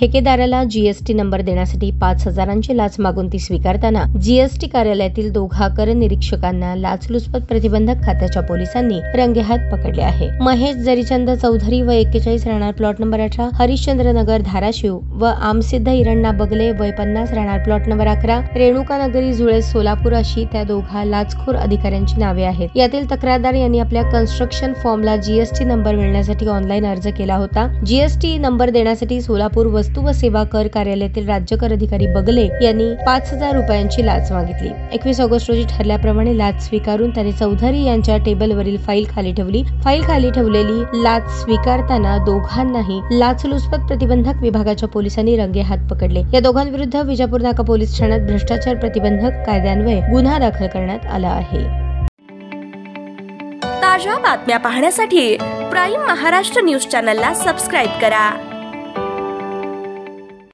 ठेकेदाराला GST number देण्यासाठी 5,000ची लाच मागून ती स्वीकारताना जीएसटी कार्यालयातील दोघा कर निरीक्षकांना लाचलुचपत प्रतिबंधक खात्याच्या पोलिसांनी रंगेहात पकडले आहे। महेश जरीचंद चौधरी व 41 राहणार प्लॉट नंबर 18 हरिश्चंद्र नगर धाराशिव व आमसिद्ध हिरण्णा बगले वय 50 राहणार प्लॉट नंबर 11 रेणुका नगरी जुळे सोलापूर अशी त्या दोघा लाचखोर अधिकाऱ्यांची नावे आहेत। यातील तक्रारदार यांनी आपल्या कन्स्ट्रक्शन फॉर्मला जीएसटी नंबर मिळण्यासाठी ऑनलाईन अर्ज केला होता। जीएसटी नंबर देण्यासाठी सोलापूर वस्तू व सेवा कर कार्यालयातील राज्य कर अधिकारी बगले यांनी 5,000 रुपयांची लाच मागितली। 21 ऑगस्ट रोजी ठरल्याप्रमाणे लाच स्वीकारून त्यांनी चौधरी यांच्या टेबलवरील फाईल खाली ठेवली। फाईल खाली ठेवलेली लाच स्वीकारताना दोघांनाही लाचलुचपत प्रतिबंधक विभागाच्या पोलिसांनी रंगेहात पकडले। या दोघांविरुद्ध विजापूर नाका पोलीस ठाण्यात भ्रष्टाचार प्रतिबंधक कायद्यान्वये गुन्हा दाखल करण्यात आला आहे। ताज्या बातम्या पाहण्यासाठी प्राईम महाराष्ट्र न्यूज चॅनलला सबस्क्राईब करा।